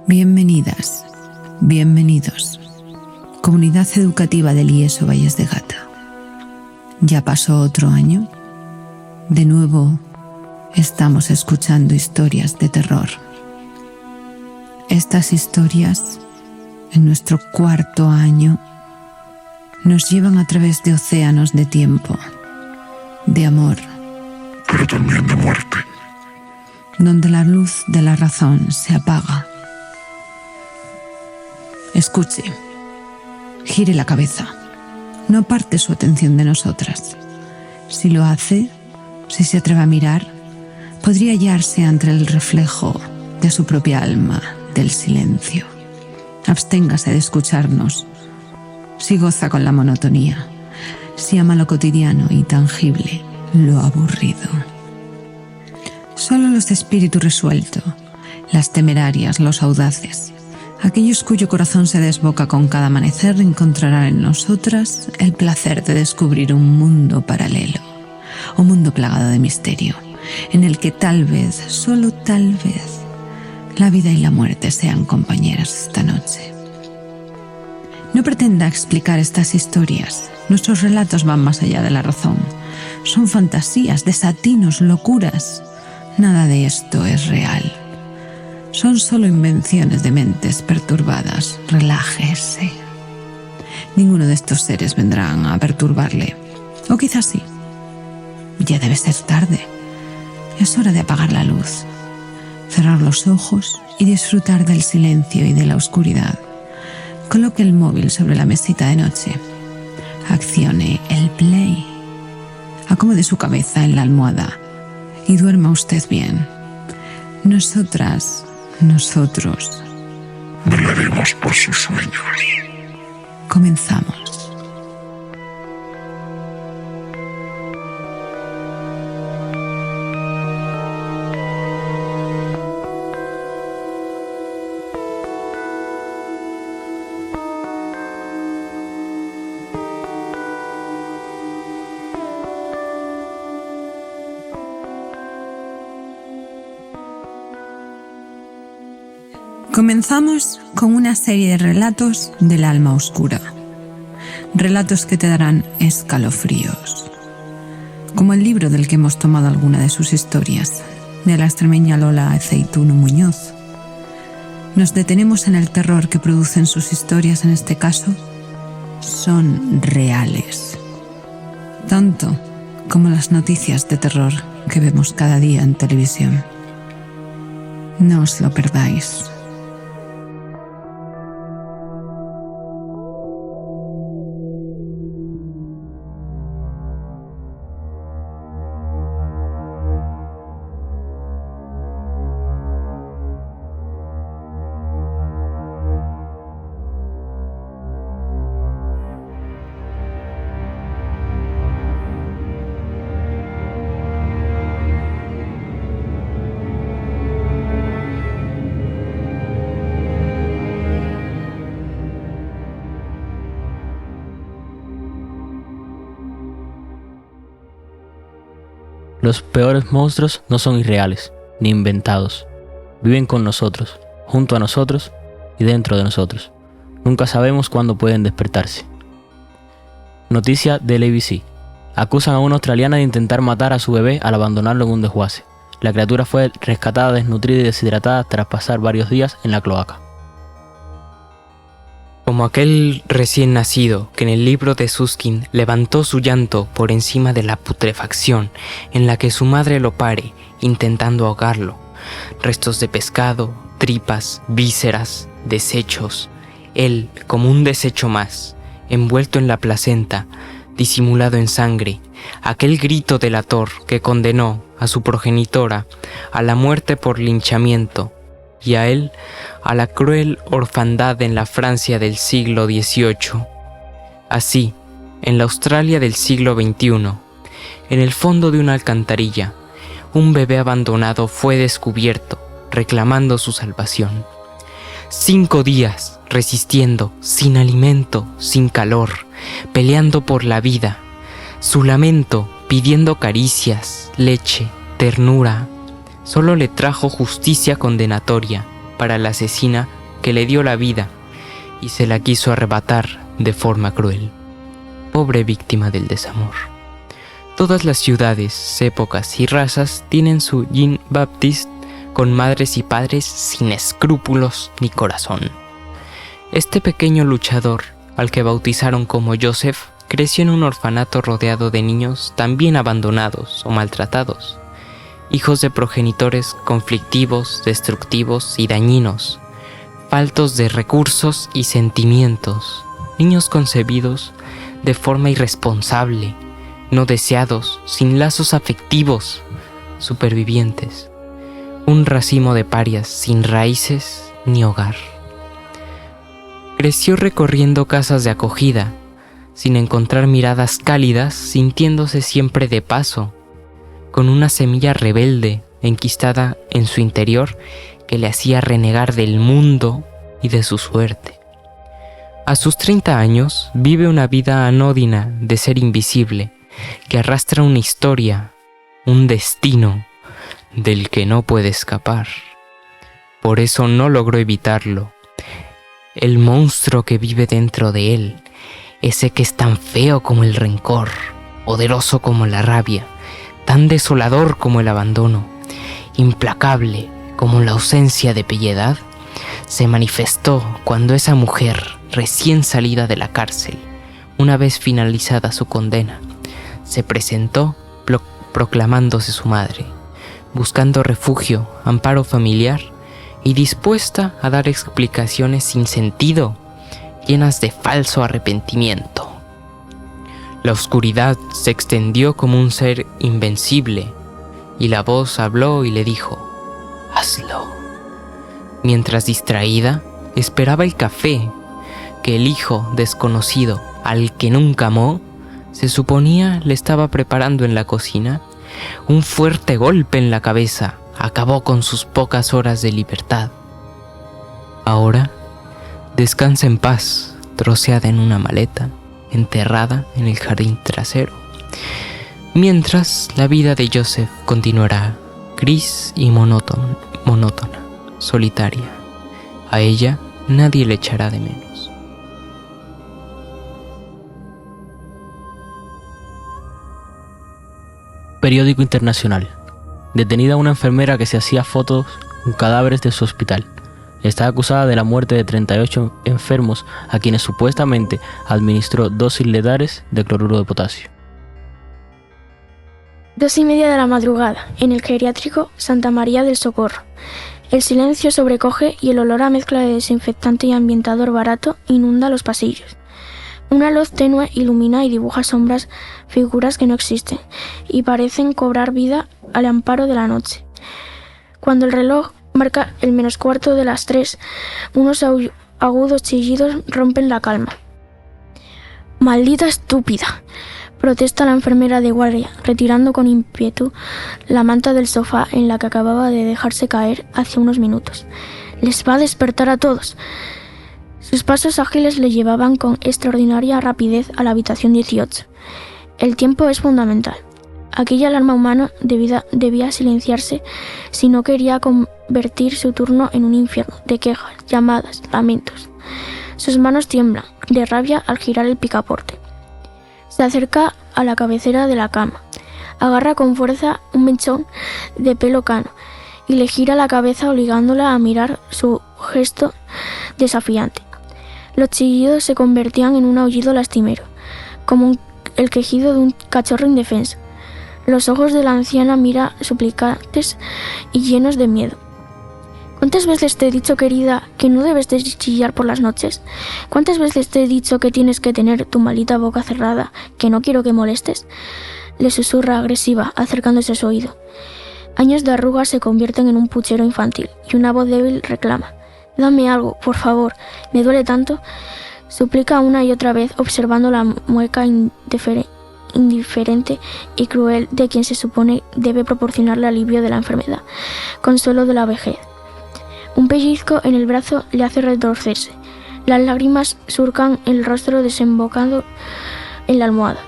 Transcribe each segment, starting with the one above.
Bienvenidas, bienvenidos. Comunidad Educativa del IESO Valles de Gata. Ya pasó otro año. De nuevo estamos escuchando historias de terror. Estas historias, en nuestro cuarto año, nos llevan a través de océanos de tiempo, de amor, pero también de muerte, donde la luz de la razón se apaga. Escuche, gire la cabeza, no aparte su atención de nosotras. Si lo hace, si se atreve a mirar, podría hallarse ante el reflejo de su propia alma del silencio. Absténgase de escucharnos. Si goza con la monotonía, si ama lo cotidiano y tangible, lo aburrido. Solo los de espíritu resuelto, las temerarias, los audaces, aquellos cuyo corazón se desboca con cada amanecer, encontrarán en nosotras el placer de descubrir un mundo paralelo, un mundo plagado de misterio, en el que tal vez, solo tal vez, la vida y la muerte sean compañeras esta noche. No pretenda explicar estas historias. Nuestros relatos van más allá de la razón. Son fantasías, desatinos, locuras. Nada de esto es real. Son solo invenciones de mentes perturbadas. Relájese. Ninguno de estos seres vendrán a perturbarle. O quizás sí. Ya debe ser tarde. Es hora de apagar la luz, cerrar los ojos y disfrutar del silencio y de la oscuridad. Coloque el móvil sobre la mesita de noche. Accione el play. Acomode su cabeza en la almohada y duerma usted bien. Nosotros velaremos por sus sueños. Comenzamos. Comenzamos con una serie de relatos del alma oscura. Relatos que te darán escalofríos. Como el libro del que hemos tomado alguna de sus historias, de la extremeña Lola Aceituno Muñoz. Nos detenemos en el terror que producen sus historias, en este caso, son reales. Tanto como las noticias de terror que vemos cada día en televisión. No os lo perdáis. Los peores monstruos no son irreales, ni inventados. Viven con nosotros, junto a nosotros y dentro de nosotros. Nunca sabemos cuándo pueden despertarse. Noticia del ABC. Acusan a una australiana de intentar matar a su bebé al abandonarlo en un desguace. La criatura fue rescatada desnutrida y deshidratada tras pasar varios días en la cloaca. Como aquel recién nacido que en el libro de Susskind levantó su llanto por encima de la putrefacción en la que su madre lo pare, intentando ahogarlo. Restos de pescado, tripas, vísceras, desechos. Él, como un desecho más, envuelto en la placenta, disimulado en sangre. Aquel grito delator que condenó a su progenitora a la muerte por linchamiento, y a él a la cruel orfandad en la Francia del siglo XVIII. Así, en la Australia del siglo XXI, en el fondo de una alcantarilla, un bebé abandonado fue descubierto, reclamando su salvación. 5 días resistiendo, sin alimento, sin calor, peleando por la vida. Su lamento, pidiendo caricias, leche, ternura, solo le trajo justicia condenatoria para la asesina que le dio la vida y se la quiso arrebatar de forma cruel. Pobre víctima del desamor. Todas las ciudades, épocas y razas tienen su Jean-Baptiste con madres y padres sin escrúpulos ni corazón. Este pequeño luchador, al que bautizaron como Joseph, creció en un orfanato rodeado de niños también abandonados o maltratados, hijos de progenitores conflictivos, destructivos y dañinos, faltos de recursos y sentimientos, niños concebidos de forma irresponsable, no deseados, sin lazos afectivos, supervivientes, un racimo de parias sin raíces ni hogar. Creció recorriendo casas de acogida, sin encontrar miradas cálidas, sintiéndose siempre de paso, con una semilla rebelde enquistada en su interior que le hacía renegar del mundo y de su suerte. A sus 30 años vive una vida anódina de ser invisible, que arrastra una historia, un destino del que no puede escapar. Por eso no logró evitarlo. El monstruo que vive dentro de él, ese que es tan feo como el rencor, poderoso como la rabia, tan desolador como el abandono, implacable como la ausencia de piedad, se manifestó cuando esa mujer, recién salida de la cárcel, una vez finalizada su condena, se presentó proclamándose su madre, buscando refugio, amparo familiar y dispuesta a dar explicaciones sin sentido, llenas de falso arrepentimiento. La oscuridad se extendió como un ser invencible y la voz habló y le dijo: «Hazlo». Mientras distraída, esperaba el café que el hijo desconocido, al que nunca amó, se suponía le estaba preparando en la cocina. Un fuerte golpe en la cabeza acabó con sus pocas horas de libertad. Ahora, descansa en paz, troceada en una maleta, enterrada en el jardín trasero. Mientras, la vida de Joseph continuará gris y monótona, solitaria. A ella nadie le echará de menos. Periódico internacional. Detenida una enfermera que se hacía fotos con cadáveres de su hospital. Está acusada de la muerte de 38 enfermos a quienes supuestamente administró dosis letales de cloruro de potasio. 2:30 de la madrugada, en el geriátrico Santa María del Socorro. El silencio sobrecoge y el olor a mezcla de desinfectante y ambientador barato inunda los pasillos. Una luz tenue ilumina y dibuja sombras, figuras que no existen y parecen cobrar vida al amparo de la noche. Cuando el reloj marca el -4 de las 3, unos agudos chillidos rompen la calma. «¡Maldita estúpida!», protesta la enfermera de guardia, retirando con ímpetu la manta del sofá en la que acababa de dejarse caer hace unos minutos. «Les va a despertar a todos». Sus pasos ágiles le llevaban con extraordinaria rapidez a la habitación 18. El tiempo es fundamental. Aquella alarma humana debía silenciarse si no quería convertir su turno en un infierno de quejas, llamadas, lamentos. Sus manos tiemblan de rabia al girar el picaporte. Se acerca a la cabecera de la cama, agarra con fuerza un mechón de pelo cano y le gira la cabeza obligándola a mirar su gesto desafiante. Los chillidos se convertían en un aullido lastimero, como el quejido de un cachorro indefenso. Los ojos de la anciana miran suplicantes y llenos de miedo. ¿Cuántas veces te he dicho, querida, que no debes de chillar por las noches? ¿Cuántas veces te he dicho que tienes que tener tu maldita boca cerrada, que no quiero que molestes? Le susurra agresiva, acercándose a su oído. Años de arrugas se convierten en un puchero infantil y una voz débil reclama: «Dame algo, por favor, me duele tanto», suplica una y otra vez, observando la mueca indiferente y cruel de quien se supone debe proporcionarle alivio de la enfermedad, consuelo de la vejez. Un pellizco en el brazo le hace retorcerse. Las lágrimas surcan el rostro desembocando en la almohada.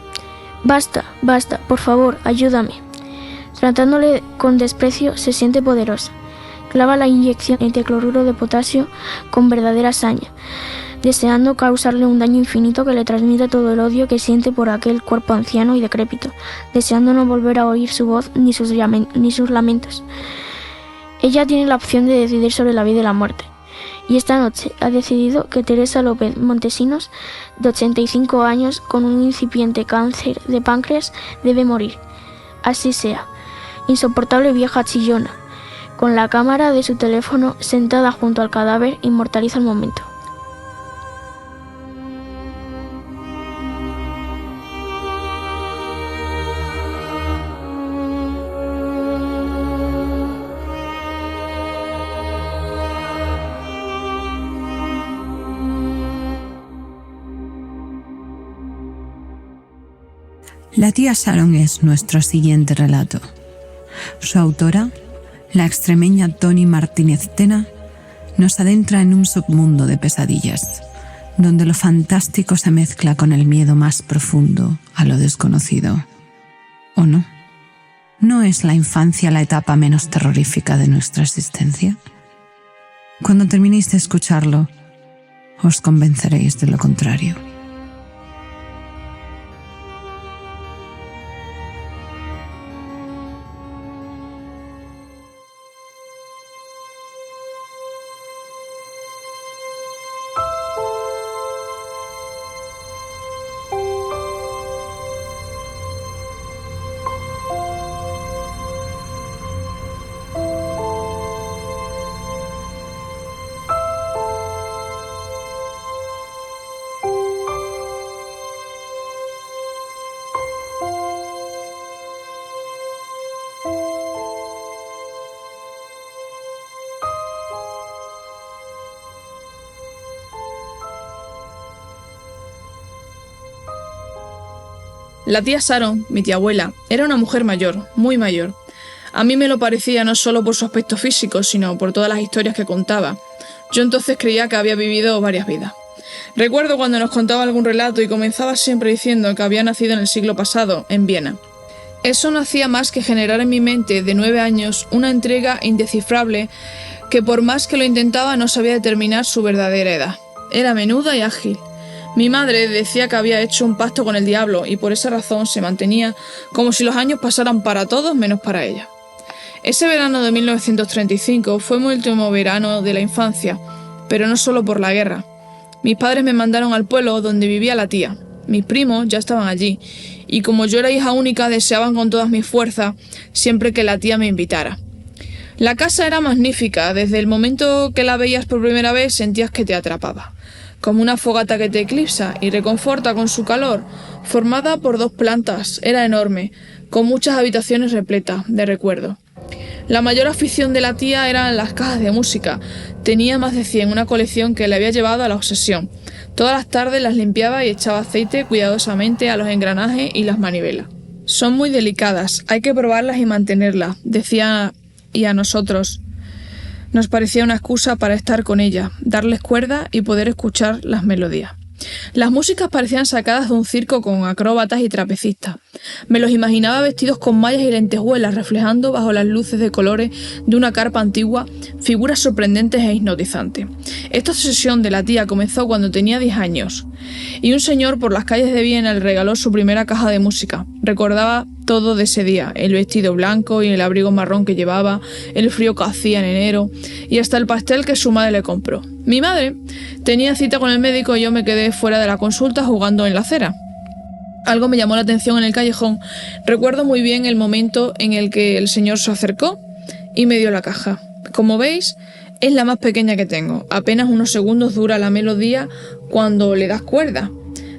«Basta, basta, por favor, ayúdame». Tratándole con desprecio, se siente poderosa. clava la inyección de cloruro de potasio con verdadera hazaña, deseando causarle un daño infinito que le transmite todo el odio que siente por aquel cuerpo anciano y decrépito, deseando no volver a oír su voz ni sus lamentos. Ella tiene la opción de decidir sobre la vida y la muerte, y esta noche ha decidido que Teresa López Montesinos, de 85 años, con un incipiente cáncer de páncreas, debe morir. Así sea. Insoportable vieja chillona, con la cámara de su teléfono sentada junto al cadáver, inmortaliza el momento. La tía Sharon es nuestro siguiente relato. Su autora, la extremeña Toni Martínez Tena, nos adentra en un submundo de pesadillas, donde lo fantástico se mezcla con el miedo más profundo a lo desconocido. ¿O no? ¿No es la infancia la etapa menos terrorífica de nuestra existencia? Cuando terminéis de escucharlo, os convenceréis de lo contrario. La tía Sharon, mi tía abuela, era una mujer mayor, muy mayor. A mí me lo parecía no solo por su aspecto físico, sino por todas las historias que contaba. Yo entonces creía que había vivido varias vidas. Recuerdo cuando nos contaba algún relato y comenzaba siempre diciendo que había nacido en el siglo pasado, en Viena. Eso no hacía más que generar en mi mente, de 9 años, una entrega indescifrable que por más que lo intentaba no sabía determinar su verdadera edad. Era menuda y ágil. Mi madre decía que había hecho un pacto con el diablo y por esa razón se mantenía como si los años pasaran para todos menos para ella. Ese verano de 1935 fue mi último verano de la infancia, pero no solo por la guerra. Mis padres me mandaron al pueblo donde vivía la tía. Mis primos ya estaban allí y como yo era hija única deseaban con todas mis fuerzas siempre que la tía me invitara. La casa era magnífica, desde el momento que la veías por primera vez sentías que te atrapaba. Como una fogata que te eclipsa y reconforta con su calor, formada por 2 plantas, era enorme, con muchas habitaciones repletas de recuerdos. La mayor afición de la tía eran las cajas de música. Tenía más de 100, una colección que le había llevado a la obsesión. Todas las tardes las limpiaba y echaba aceite cuidadosamente a los engranajes y las manivelas. Son muy delicadas, hay que probarlas y mantenerlas, decía, y a nosotros nos parecía una excusa para estar con ella, darles cuerda y poder escuchar las melodías. Las músicas parecían sacadas de un circo con acróbatas y trapecistas. Me los imaginaba vestidos con mallas y lentejuelas, reflejando bajo las luces de colores de una carpa antigua figuras sorprendentes e hipnotizantes. Esta obsesión de la tía comenzó cuando tenía 10 años, y un señor por las calles de Viena le regaló su primera caja de música. Recordaba todo de ese día, el vestido blanco y el abrigo marrón que llevaba, el frío que hacía en enero, y hasta el pastel que su madre le compró. Mi madre tenía cita con el médico y yo me quedé fuera de la consulta jugando en la acera. Algo me llamó la atención en el callejón. Recuerdo muy bien el momento en el que el señor se acercó y me dio la caja. Como veis, es la más pequeña que tengo. Apenas unos segundos dura la melodía cuando le das cuerda.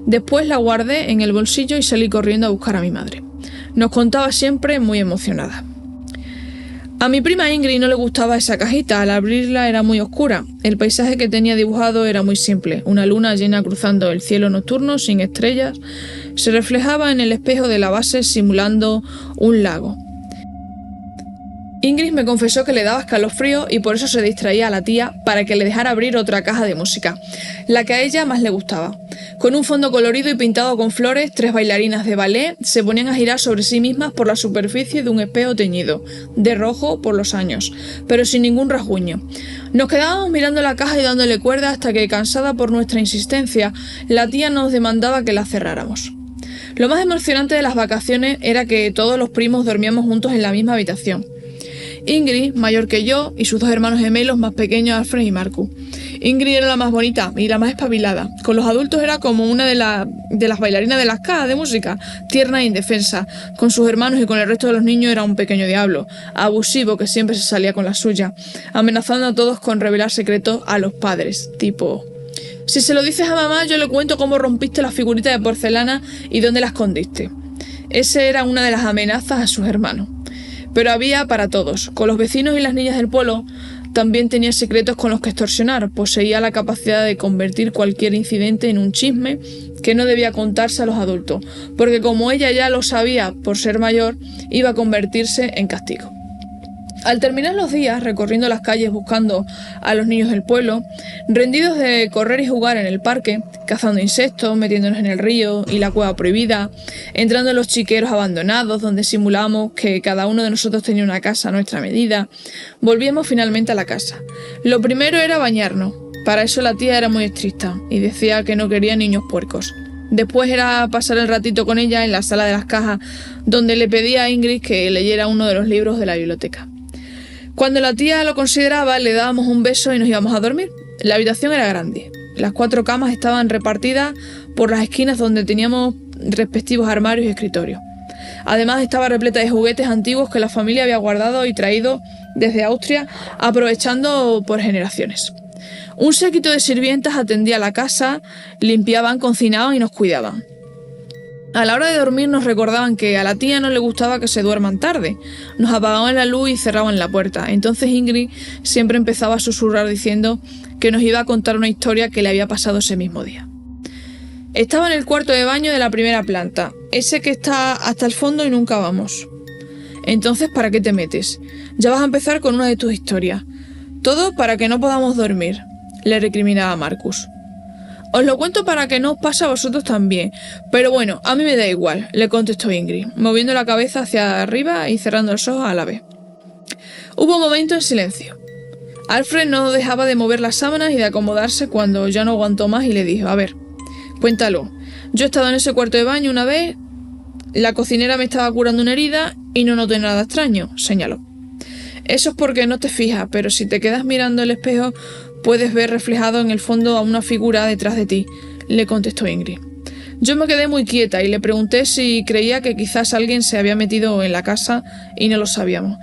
Después la guardé en el bolsillo y salí corriendo a buscar a mi madre. Nos contaba siempre muy emocionada. A mi prima Ingrid no le gustaba esa cajita, al abrirla era muy oscura. El paisaje que tenía dibujado era muy simple, una luna llena cruzando el cielo nocturno sin estrellas, se reflejaba en el espejo de la base simulando un lago. Ingrid me confesó que le daba escalofrío y por eso se distraía a la tía para que le dejara abrir otra caja de música, la que a ella más le gustaba. Con un fondo colorido y pintado con flores, 3 bailarinas de ballet se ponían a girar sobre sí mismas por la superficie de un espejo teñido, de rojo por los años, pero sin ningún rasguño. Nos quedábamos mirando la caja y dándole cuerda hasta que, cansada por nuestra insistencia, la tía nos demandaba que la cerráramos. Lo más emocionante de las vacaciones era que todos los primos dormíamos juntos en la misma habitación. Ingrid, mayor que yo, y sus 2 hermanos gemelos más pequeños, Alfred y Marcus. Ingrid era la más bonita y la más espabilada. Con los adultos era como una de las bailarinas de las cajas de música, tierna e indefensa. Con sus hermanos y con el resto de los niños era un pequeño diablo, abusivo que siempre se salía con la suya, amenazando a todos con revelar secretos a los padres, tipo: si se lo dices a mamá, yo le cuento cómo rompiste las figuritas de porcelana y dónde las escondiste. Esa era una de las amenazas a sus hermanos. Pero había para todos. Con los vecinos y las niñas del pueblo también tenía secretos con los que extorsionar. Poseía la capacidad de convertir cualquier incidente en un chisme que no debía contarse a los adultos, porque como ella ya lo sabía por ser mayor, iba a convertirse en castigo. Al terminar los días recorriendo las calles buscando a los niños del pueblo, rendidos de correr y jugar en el parque, cazando insectos, metiéndonos en el río y la cueva prohibida, entrando en los chiqueros abandonados donde simulamos que cada uno de nosotros tenía una casa a nuestra medida, volvíamos finalmente a la casa. Lo primero era bañarnos. Para eso la tía era muy estricta y decía que no quería niños puercos. Después era pasar el ratito con ella en la sala de las cajas, donde le pedía a Ingrid que leyera uno de los libros de la biblioteca. Cuando la tía lo consideraba, le dábamos un beso y nos íbamos a dormir. La habitación era grande. Las 4 camas estaban repartidas por las esquinas donde teníamos respectivos armarios y escritorios. Además, estaba repleta de juguetes antiguos que la familia había guardado y traído desde Austria, aprovechando por generaciones. Un séquito de sirvientas atendía la casa, limpiaban, cocinaban y nos cuidaban. A la hora de dormir nos recordaban que a la tía no le gustaba que se duerman tarde. Nos apagaban la luz y cerraban la puerta. Entonces Ingrid siempre empezaba a susurrar diciendo que nos iba a contar una historia que le había pasado ese mismo día. Estaba en el cuarto de baño de la primera planta, ese que está hasta el fondo y nunca vamos. Entonces, ¿para qué te metes? Ya vas a empezar con una de tus historias. Todo para que no podamos dormir, le recriminaba Marcus. Os lo cuento para que no os pase a vosotros también, pero bueno, a mí me da igual, le contestó Ingrid, moviendo la cabeza hacia arriba y cerrando los ojos a la vez. Hubo un momento en silencio. Alfred no dejaba de mover las sábanas y de acomodarse cuando ya no aguantó más y le dijo: a ver, cuéntalo. Yo he estado en ese cuarto de baño una vez, la cocinera me estaba curando una herida y no noté nada extraño, señaló. Eso es porque no te fijas, pero si te quedas mirando el espejo puedes ver reflejado en el fondo a una figura detrás de ti, le contestó Ingrid. Yo me quedé muy quieta y le pregunté si creía que quizás alguien se había metido en la casa y no lo sabíamos.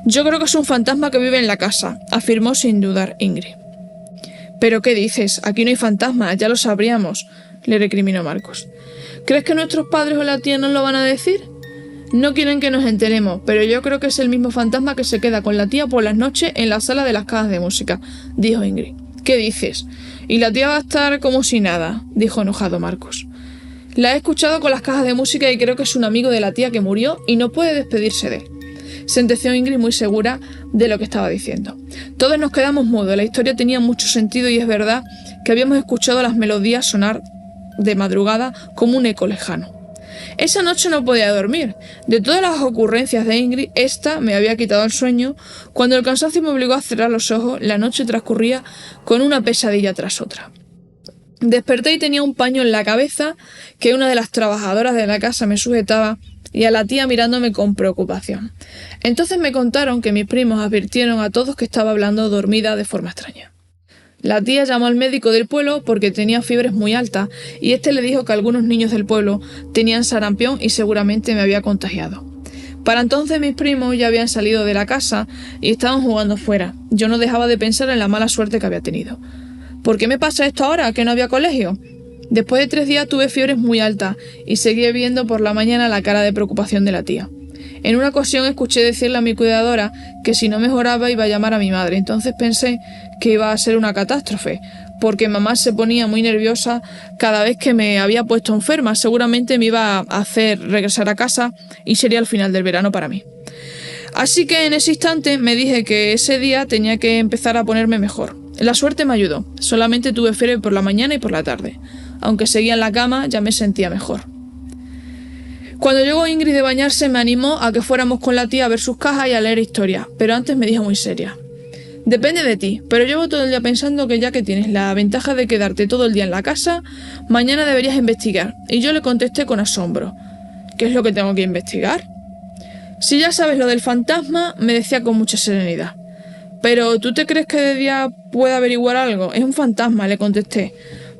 Yo creo que es un fantasma que vive en la casa, afirmó sin dudar Ingrid. ¿Pero qué dices? Aquí no hay fantasmas, ya lo sabríamos, le recriminó Marcos. ¿Crees que nuestros padres o la tía nos lo van a decir? No quieren que nos enteremos, pero yo creo que es el mismo fantasma que se queda con la tía por las noches en la sala de las cajas de música, dijo Ingrid. ¿Qué dices? Y la tía va a estar como si nada, dijo enojado Marcos. La he escuchado con las cajas de música y creo que es un amigo de la tía que murió y no puede despedirse de él, sentenció Ingrid muy segura de lo que estaba diciendo. Todos nos quedamos mudos, la historia tenía mucho sentido y es verdad que habíamos escuchado las melodías sonar de madrugada como un eco lejano. Esa noche no podía dormir. De todas las ocurrencias de Ingrid, esta me había quitado el sueño. Cuando el cansancio me obligó a cerrar los ojos, la noche transcurría con una pesadilla tras otra. Desperté y tenía un paño en la cabeza que una de las trabajadoras de la casa me sujetaba y a la tía mirándome con preocupación. Entonces me contaron que mis primos advirtieron a todos que estaba hablando dormida de forma extraña. La tía llamó al médico del pueblo porque tenía fiebres muy altas y este le dijo que algunos niños del pueblo tenían sarampión y seguramente me había contagiado. Para entonces mis primos ya habían salido de la casa y estaban jugando fuera. Yo no dejaba de pensar en la mala suerte que había tenido. ¿Por qué me pasa esto ahora, que no había colegio? Después de 3 días tuve fiebres muy altas y seguí viendo por la mañana la cara de preocupación de la tía. En una ocasión escuché decirle a mi cuidadora que si no mejoraba iba a llamar a mi madre. Entonces pensé que iba a ser una catástrofe, porque mamá se ponía muy nerviosa cada vez que me había puesto enferma. Seguramente me iba a hacer regresar a casa y sería el final del verano para mí. Así que en ese instante me dije que ese día tenía que empezar a ponerme mejor. La suerte me ayudó, solamente tuve fiebre por la mañana y por la tarde. Aunque seguía en la cama, ya me sentía mejor. Cuando llegó Ingrid de bañarse, me animó a que fuéramos con la tía a ver sus cajas y a leer historia, pero antes me dijo muy seria: depende de ti, pero llevo todo el día pensando que ya que tienes la ventaja de quedarte todo el día en la casa, mañana deberías investigar. Y yo le contesté con asombro: ¿qué es lo que tengo que investigar? Si ya sabes lo del fantasma, me decía con mucha serenidad. Pero ¿tú te crees que de día pueda averiguar algo? Es un fantasma, le contesté,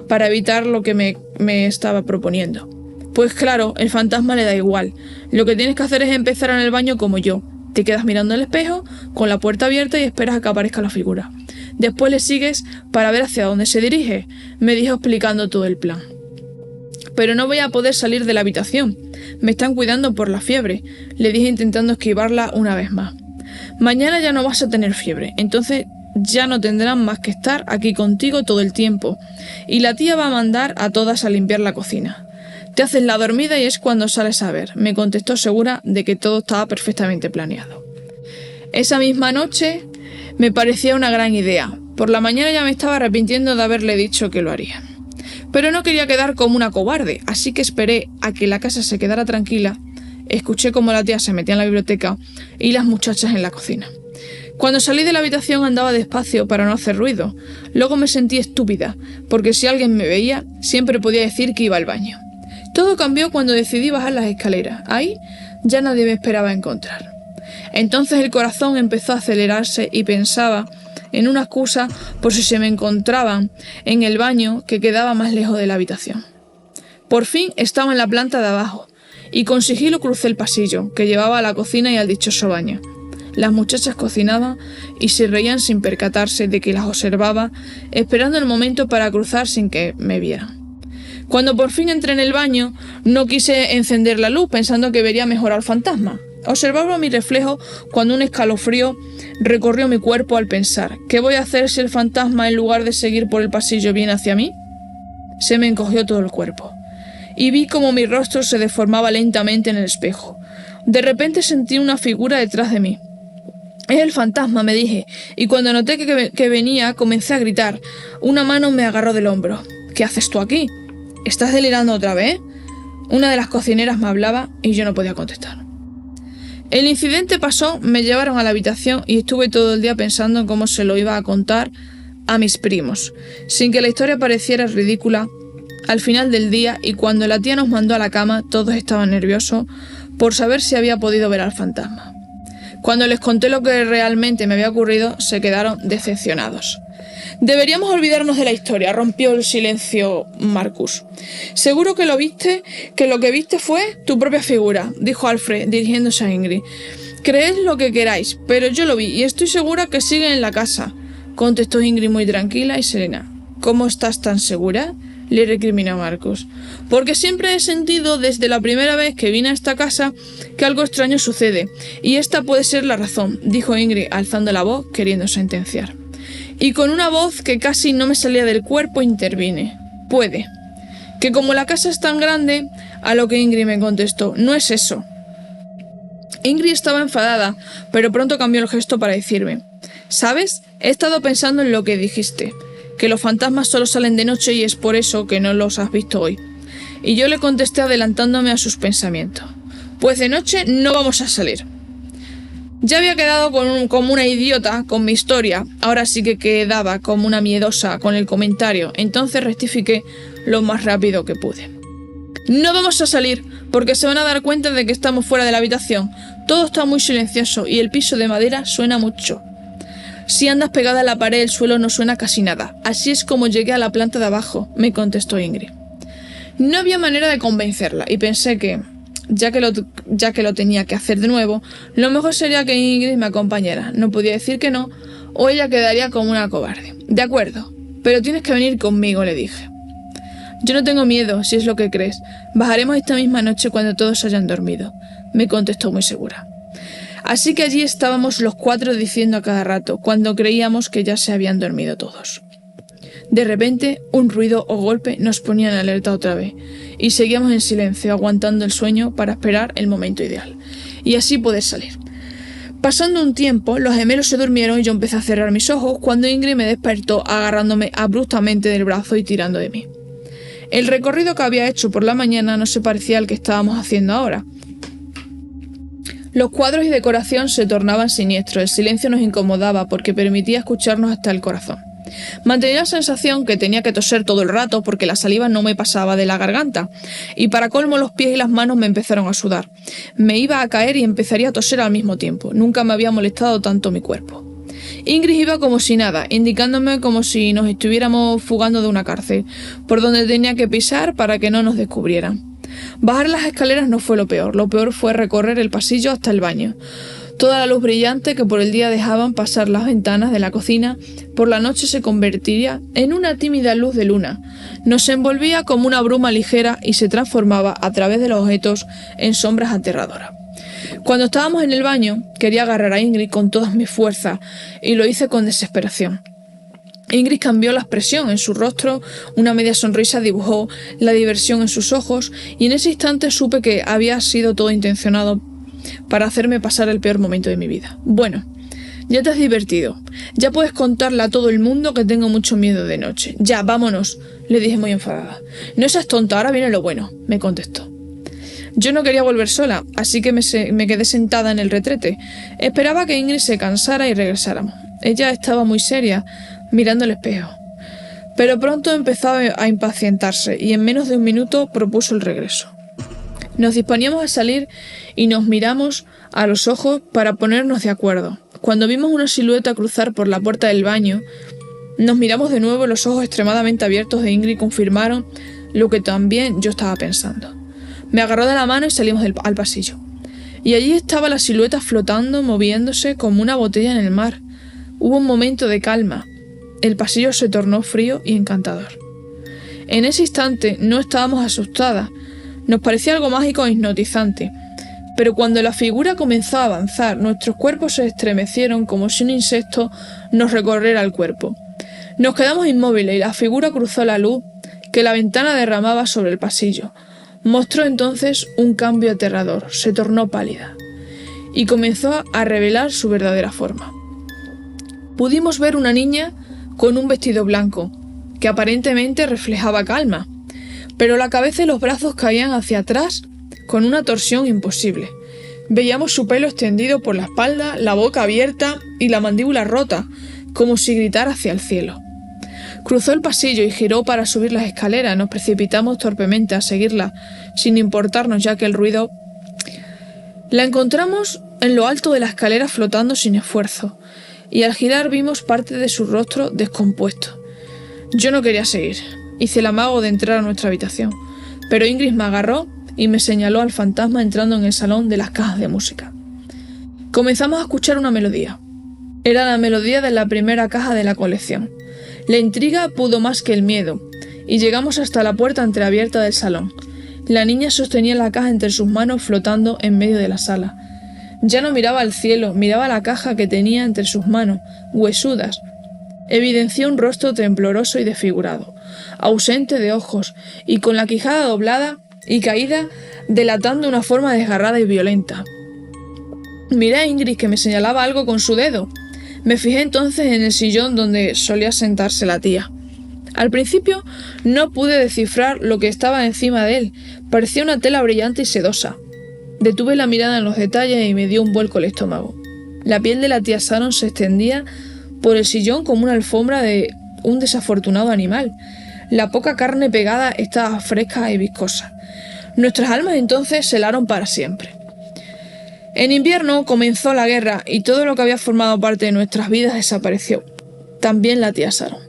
para evitar lo que me estaba proponiendo. Pues claro, el fantasma le da igual. Lo que tienes que hacer es empezar en el baño como yo. Te quedas mirando el espejo, con la puerta abierta y esperas a que aparezca la figura. Después le sigues para ver hacia dónde se dirige, me dijo explicando todo el plan. Pero no voy a poder salir de la habitación. Me están cuidando por la fiebre, le dije intentando esquivarla una vez más. Mañana ya no vas a tener fiebre, entonces ya no tendrán más que estar aquí contigo todo el tiempo. Y la tía va a mandar a todas a limpiar la cocina. Te haces la dormida y es cuando sales a ver, me contestó segura de que todo estaba perfectamente planeado. Esa misma noche me parecía una gran idea. Por la mañana ya me estaba arrepintiendo de haberle dicho que lo haría. Pero no quería quedar como una cobarde, así que esperé a que la casa se quedara tranquila, escuché cómo la tía se metía en la biblioteca y las muchachas en la cocina. Cuando salí de la habitación andaba despacio para no hacer ruido. Luego me sentí estúpida, porque si alguien me veía, siempre podía decir que iba al baño. Todo cambió cuando decidí bajar las escaleras. Ahí ya nadie me esperaba encontrar. Entonces el corazón empezó a acelerarse y pensaba en una excusa por si se me encontraban en el baño que quedaba más lejos de la habitación. Por fin estaba en la planta de abajo y con sigilo crucé el pasillo que llevaba a la cocina y al dichoso baño. Las muchachas cocinaban y se reían sin percatarse de que las observaba, esperando el momento para cruzar sin que me vieran. Cuando por fin entré en el baño, no quise encender la luz pensando que vería mejor al fantasma. Observaba mi reflejo cuando un escalofrío recorrió mi cuerpo al pensar: ¿qué voy a hacer si el fantasma, en lugar de seguir por el pasillo, viene hacia mí? Se me encogió todo el cuerpo y vi como mi rostro se deformaba lentamente en el espejo. De repente sentí una figura detrás de mí. Es el fantasma, me dije, y cuando noté que venía, comencé a gritar. Una mano me agarró del hombro. ¿Qué haces tú aquí? ¿Estás delirando otra vez? Una de las cocineras me hablaba y yo no podía contestar. El incidente pasó, me llevaron a la habitación y estuve todo el día pensando en cómo se lo iba a contar a mis primos, sin que la historia pareciera ridícula. Al final del día y cuando la tía nos mandó a la cama, todos estaban nerviosos por saber si había podido ver al fantasma. Cuando les conté lo que realmente me había ocurrido, se quedaron decepcionados. Deberíamos olvidarnos de la historia, rompió el silencio Marcus. Seguro que lo que viste fue tu propia figura, dijo Alfred dirigiéndose a Ingrid. Creed lo que queráis, pero yo lo vi y estoy segura que sigue en la casa, contestó Ingrid muy tranquila y serena. ¿Cómo estás tan segura?, le recriminó Marcus. Porque siempre he sentido desde la primera vez que vine a esta casa que algo extraño sucede, y esta puede ser la razón, dijo Ingrid alzando la voz queriendo sentenciar. Y con una voz que casi no me salía del cuerpo intervine. Puede. Que como la casa es tan grande, a lo que Ingrid me contestó, no es eso. Ingrid estaba enfadada, pero pronto cambió el gesto para decirme: ¿sabes? He estado pensando en lo que dijiste, que los fantasmas solo salen de noche y es por eso que no los has visto hoy. Y yo le contesté adelantándome a sus pensamientos: pues de noche no vamos a salir. Ya había quedado como una idiota con mi historia, ahora sí que quedaba como una miedosa con el comentario, entonces rectifiqué lo más rápido que pude. No vamos a salir, porque se van a dar cuenta de que estamos fuera de la habitación. Todo está muy silencioso y el piso de madera suena mucho. Si andas pegada a la pared, el suelo no suena casi nada. Así es como llegué a la planta de abajo, me contestó Ingrid. No había manera de convencerla y pensé que, ya que lo tenía que hacer de nuevo, lo mejor sería que Ingrid me acompañara. No podía decir que no, o ella quedaría como una cobarde. De acuerdo, pero tienes que venir conmigo, le dije. Yo no tengo miedo, si es lo que crees. Bajaremos esta misma noche cuando todos hayan dormido, me contestó muy segura. Así que allí estábamos los cuatro diciendo a cada rato, cuando creíamos que ya se habían dormido todos. De repente, un ruido o golpe nos ponía en alerta otra vez, y seguíamos en silencio, aguantando el sueño para esperar el momento ideal, y así poder salir. Pasando un tiempo, los gemelos se durmieron y yo empecé a cerrar mis ojos cuando Ingrid me despertó agarrándome abruptamente del brazo y tirando de mí. El recorrido que había hecho por la mañana no se parecía al que estábamos haciendo ahora. Los cuadros y decoración se tornaban siniestros, el silencio nos incomodaba porque permitía escucharnos hasta el corazón. Mantenía la sensación que tenía que toser todo el rato porque la saliva no me pasaba de la garganta, y para colmo los pies y las manos me empezaron a sudar. Me iba a caer y empezaría a toser al mismo tiempo. Nunca me había molestado tanto mi cuerpo. Ingrid iba como si nada, indicándome como si nos estuviéramos fugando de una cárcel, por donde tenía que pisar para que no nos descubrieran. Bajar las escaleras no fue lo peor fue recorrer el pasillo hasta el baño. Toda la luz brillante que por el día dejaban pasar las ventanas de la cocina, por la noche se convertiría en una tímida luz de luna. Nos envolvía como una bruma ligera y se transformaba a través de los objetos en sombras aterradoras. Cuando estábamos en el baño, quería agarrar a Ingrid con todas mis fuerzas y lo hice con desesperación. Ingrid cambió la expresión en su rostro, una media sonrisa dibujó la diversión en sus ojos y en ese instante supe que había sido todo intencionado para hacerme pasar el peor momento de mi vida. Bueno, ya te has divertido. Ya puedes contarle a todo el mundo que tengo mucho miedo de noche. Ya, vámonos, le dije muy enfadada. No seas tonta, ahora viene lo bueno, me contestó. Yo no quería volver sola, así que me quedé sentada en el retrete. Esperaba que Ingrid se cansara y regresáramos. Ella estaba muy seria, mirando el espejo. Pero pronto empezó a impacientarse y en menos de un minuto propuso el regreso. Nos disponíamos a salir y nos miramos a los ojos para ponernos de acuerdo. Cuando vimos una silueta cruzar por la puerta del baño, nos miramos de nuevo y los ojos extremadamente abiertos de Ingrid confirmaron lo que también yo estaba pensando. Me agarró de la mano y salimos al pasillo. Y allí estaba la silueta flotando, moviéndose como una botella en el mar. Hubo un momento de calma. El pasillo se tornó frío y encantador. En ese instante no estábamos asustadas. Nos parecía algo mágico e hipnotizante. Pero cuando la figura comenzó a avanzar, nuestros cuerpos se estremecieron como si un insecto nos recorriera el cuerpo. Nos quedamos inmóviles y la figura cruzó la luz que la ventana derramaba sobre el pasillo. Mostró entonces un cambio aterrador, se tornó pálida y comenzó a revelar su verdadera forma. Pudimos ver una niña con un vestido blanco, que aparentemente reflejaba calma, pero la cabeza y los brazos caían hacia atrás con una torsión imposible. Veíamos su pelo extendido por la espalda, la boca abierta y la mandíbula rota, como si gritara hacia el cielo. Cruzó el pasillo y giró para subir las escaleras. Nos precipitamos torpemente a seguirla, sin importarnos ya que el ruido... La encontramos en lo alto de la escalera flotando sin esfuerzo, y al girar vimos parte de su rostro descompuesto. Yo no quería seguir. Hice el amago de entrar a nuestra habitación, pero Ingrid me agarró y me señaló al fantasma entrando en el salón de las cajas de música. Comenzamos a escuchar una melodía. Era la melodía de la primera caja de la colección. La intriga pudo más que el miedo, y llegamos hasta la puerta entreabierta del salón. La niña sostenía la caja entre sus manos flotando en medio de la sala. Ya no miraba al cielo, miraba la caja que tenía entre sus manos, huesudas. Evidenciaba un rostro tembloroso y desfigurado, ausente de ojos, y con la quijada doblada y caída, delatando una forma desgarrada y violenta. Miré a Ingrid, que me señalaba algo con su dedo. Me fijé entonces en el sillón donde solía sentarse la tía. Al principio no pude descifrar lo que estaba encima de él. Parecía una tela brillante y sedosa. Detuve la mirada en los detalles y me dio un vuelco el estómago. La piel de la tía Sharon se extendía por el sillón como una alfombra de un desafortunado animal. La poca carne pegada estaba fresca y viscosa. Nuestras almas entonces se helaron para siempre. En invierno comenzó la guerra y todo lo que había formado parte de nuestras vidas desapareció. También la tía Sharon.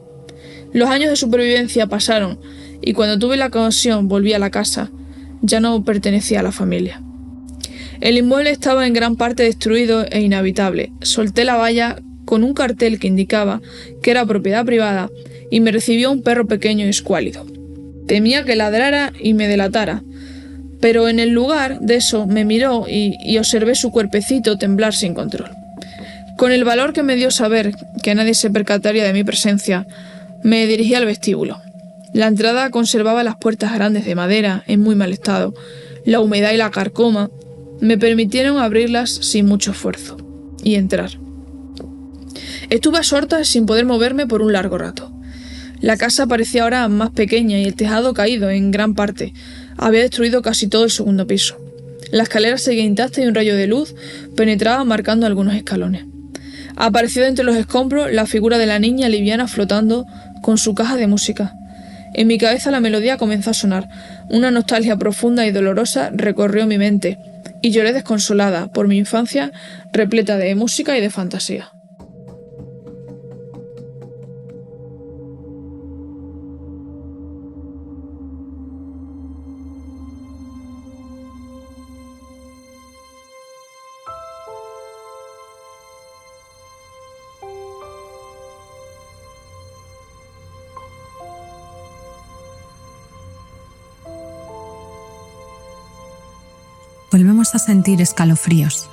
Los años de supervivencia pasaron y cuando tuve la ocasión volví a la casa. Ya no pertenecía a la familia. El inmueble estaba en gran parte destruido e inhabitable. Solté la valla con un cartel que indicaba que era propiedad privada y me recibió un perro pequeño y escuálido. Temía que ladrara y me delatara, pero en el lugar de eso me miró y observé su cuerpecito temblar sin control. Con el valor que me dio saber que nadie se percataría de mi presencia, me dirigí al vestíbulo. La entrada conservaba las puertas grandes de madera en muy mal estado. La humedad y la carcoma me permitieron abrirlas sin mucho esfuerzo. y entrar. Estuve absorta sin poder moverme por un largo rato. La casa parecía ahora más pequeña y el tejado caído en gran parte. Había destruido casi todo el segundo piso. La escalera seguía intacta y un rayo de luz penetraba marcando algunos escalones. Apareció de entre los escombros la figura de la niña liviana flotando con su caja de música. En mi cabeza la melodía comenzó a sonar. Una nostalgia profunda y dolorosa recorrió mi mente y lloré desconsolada por mi infancia repleta de música y de fantasía. Volvemos a sentir escalofríos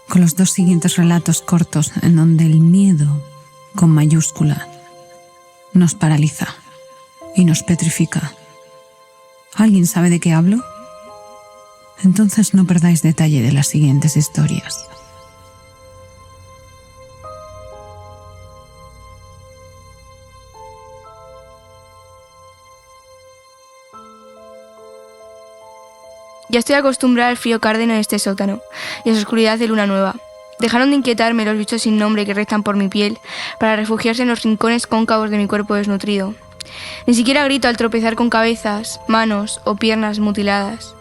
con los dos siguientes relatos cortos en donde el miedo, con mayúscula, nos paraliza y nos petrifica. ¿Alguien sabe de qué hablo? Entonces no perdáis detalle de las siguientes historias. Ya estoy acostumbrada al frío cárdeno de este sótano y a su oscuridad de luna nueva. Dejaron de inquietarme los bichos sin nombre que restan por mi piel para refugiarse en los rincones cóncavos de mi cuerpo desnutrido. Ni siquiera grito al tropezar con cabezas, manos o piernas mutiladas.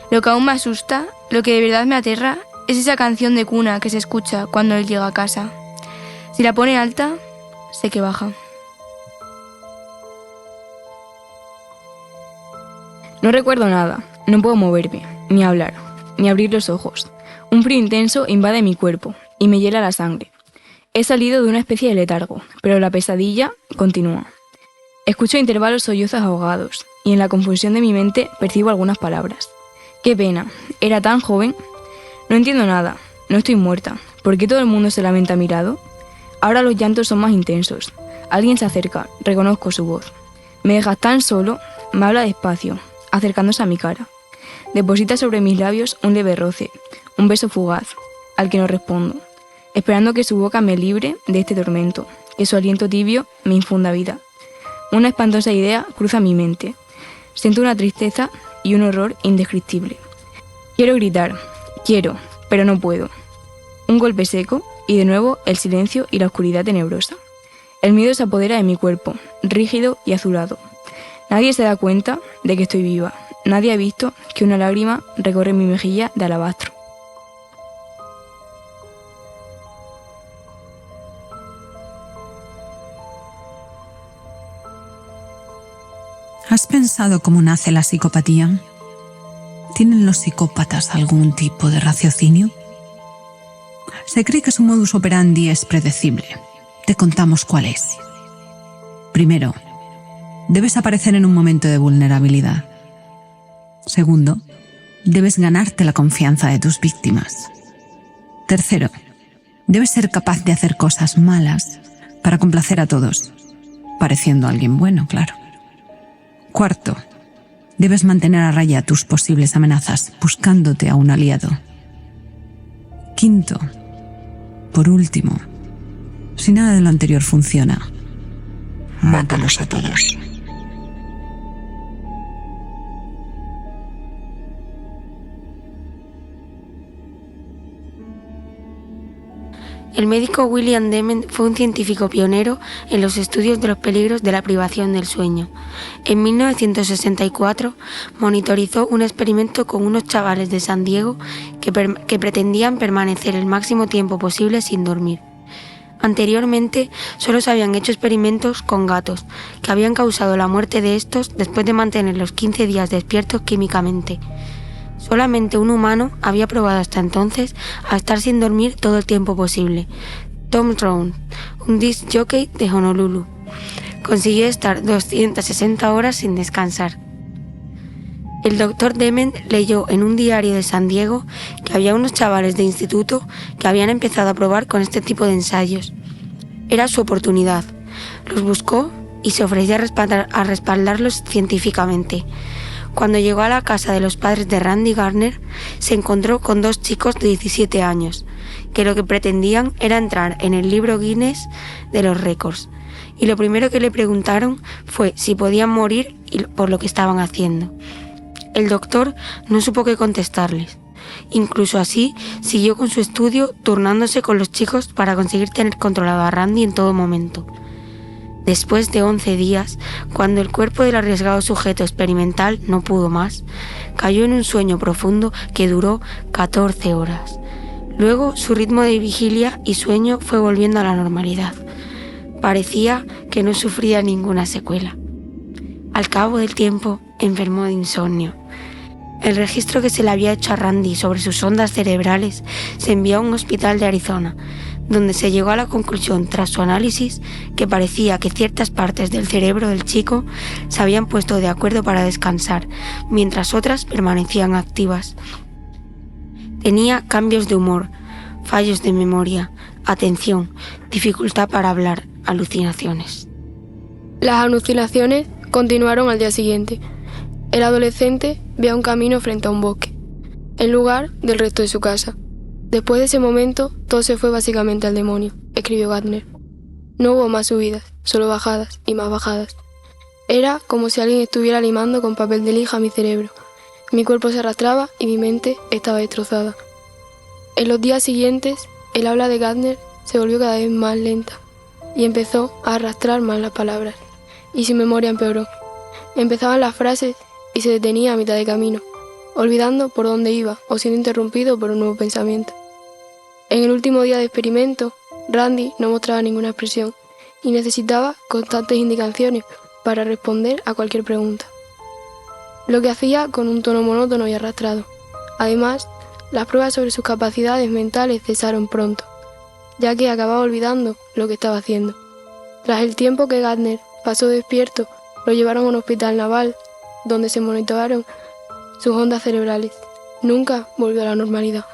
Lo que aún me asusta, lo que de verdad me aterra, es esa canción de cuna que se escucha cuando él llega a casa. Si la pone alta, sé que baja. No recuerdo nada. No puedo moverme, ni hablar, ni abrir los ojos. Un frío intenso invade mi cuerpo y me hiela la sangre. He salido de una especie de letargo, pero la pesadilla continúa. Escucho intervalos sollozos ahogados y en la confusión de mi mente percibo algunas palabras. ¡Qué pena! Era tan joven. No entiendo nada. No estoy muerta. ¿Por qué todo el mundo se lamenta a mi lado? Ahora los llantos son más intensos. Alguien se acerca. Reconozco su voz. Me deja tan solo. Me habla despacio, acercándose a mi cara. Deposita sobre mis labios un leve roce, un beso fugaz, al que no respondo, esperando que su boca me libre de este tormento, que su aliento tibio me infunda vida. Una espantosa idea cruza mi mente. Siento una tristeza y un horror indescriptible. Quiero gritar, pero no puedo. Un golpe seco y de nuevo el silencio y la oscuridad tenebrosa. El miedo se apodera de mi cuerpo, rígido y azulado. Nadie se da cuenta de que estoy viva. Nadie ha visto que una lágrima recorre mi mejilla de alabastro. ¿Has pensado cómo nace la psicopatía? ¿Tienen los psicópatas algún tipo de raciocinio? Se cree que su modus operandi es predecible. Te contamos cuál es. Primero, debes aparecer en un momento de vulnerabilidad. Segundo, debes ganarte la confianza de tus víctimas. Tercero, debes ser capaz de hacer cosas malas para complacer a todos, pareciendo alguien bueno, claro. Cuarto, debes mantener a raya tus posibles amenazas, buscándote a un aliado. Quinto, por último, si nada de lo anterior funciona, mátalos a todos. El médico William Dement fue un científico pionero en los estudios de los peligros de la privación del sueño. En 1964 monitorizó un experimento con unos chavales de San Diego que pretendían permanecer el máximo tiempo posible sin dormir. Anteriormente solo se habían hecho experimentos con gatos, que habían causado la muerte de estos después de mantenerlos 15 días despiertos químicamente. Solamente un humano había probado hasta entonces a estar sin dormir todo el tiempo posible. Tom Round, un disc jockey de Honolulu, consiguió estar 260 horas sin descansar. El Dr. Dement leyó en un diario de San Diego que había unos chavales de instituto que habían empezado a probar con este tipo de ensayos. Era su oportunidad. Los buscó y se ofreció a respaldarlos científicamente. Cuando llegó a la casa de los padres de Randy Garner, se encontró con dos chicos de 17 años, que lo que pretendían era entrar en el libro Guinness de los récords, y lo primero que le preguntaron fue si podían morir por lo que estaban haciendo. El doctor no supo qué contestarles. Incluso así, siguió con su estudio, turnándose con los chicos para conseguir tener controlado a Randy en todo momento. Después de 11 días, cuando el cuerpo del arriesgado sujeto experimental no pudo más, cayó en un sueño profundo que duró 14 horas. Luego, su ritmo de vigilia y sueño fue volviendo a la normalidad. Parecía que no sufría ninguna secuela. Al cabo del tiempo, enfermó de insomnio. El registro que se le había hecho a Randy sobre sus ondas cerebrales se envió a un hospital de Arizona, donde se llegó a la conclusión, tras su análisis, que parecía que ciertas partes del cerebro del chico se habían puesto de acuerdo para descansar, mientras otras permanecían activas. Tenía cambios de humor, fallos de memoria, atención, dificultad para hablar, alucinaciones. Las alucinaciones continuaron al día siguiente. El adolescente veía un camino frente a un bosque, en lugar del resto de su casa. Después de ese momento, todo se fue básicamente al demonio, escribió Gardner. No hubo más subidas, solo bajadas y más bajadas. Era como si alguien estuviera limando con papel de lija mi cerebro. Mi cuerpo se arrastraba y mi mente estaba destrozada. En los días siguientes, el habla de Gardner se volvió cada vez más lenta y empezó a arrastrar más las palabras, y su memoria empeoró. Empezaban las frases y se detenía a mitad de camino, olvidando por dónde iba o siendo interrumpido por un nuevo pensamiento. En el último día de experimento, Randy no mostraba ninguna expresión y necesitaba constantes indicaciones para responder a cualquier pregunta, lo que hacía con un tono monótono y arrastrado. Además, las pruebas sobre sus capacidades mentales cesaron pronto, ya que acababa olvidando lo que estaba haciendo. Tras el tiempo que Gardner pasó despierto, lo llevaron a un hospital naval, donde se monitorearon sus ondas cerebrales. Nunca volvió a la normalidad.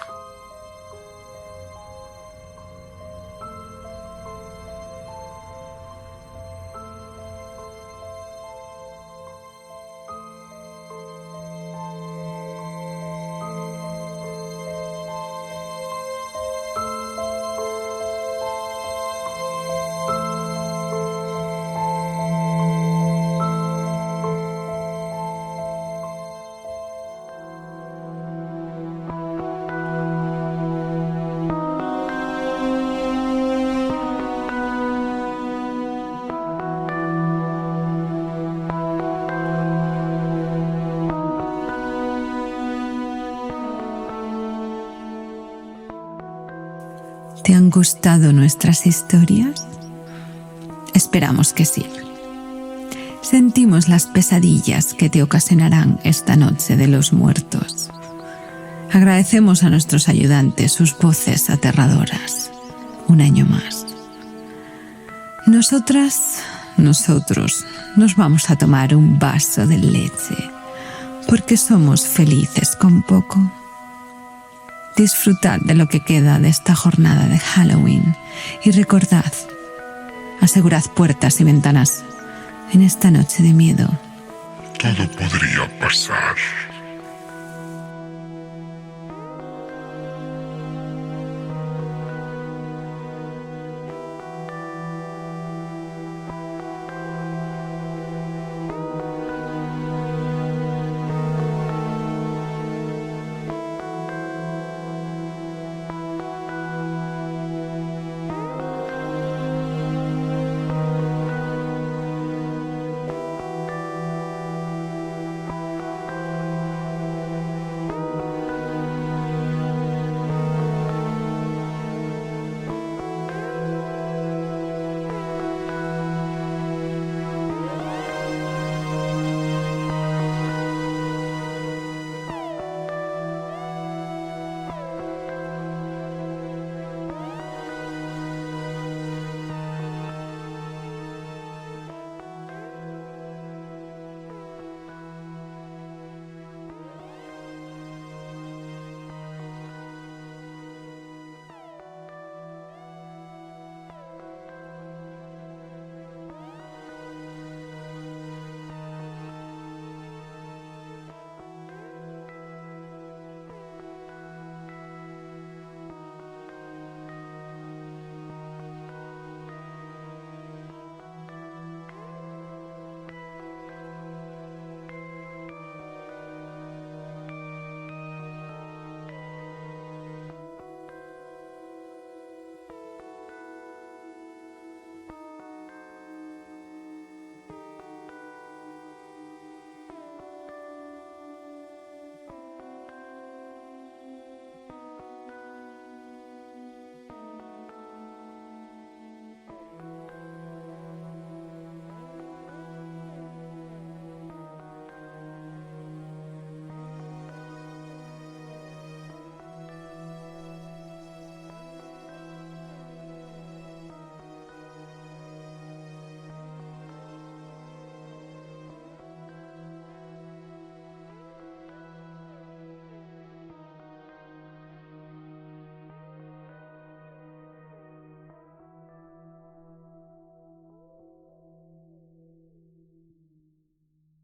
¿Te han gustado nuestras historias? Esperamos que sí. Sentimos las pesadillas que te ocasionarán esta noche de los muertos. Agradecemos a nuestros ayudantes sus voces aterradoras. Un año más. Nosotros nos vamos a tomar un vaso de leche, porque somos felices con poco. Disfrutad de lo que queda de esta jornada de Halloween y recordad, asegurad puertas y ventanas en esta noche de miedo. Todo podría pasar.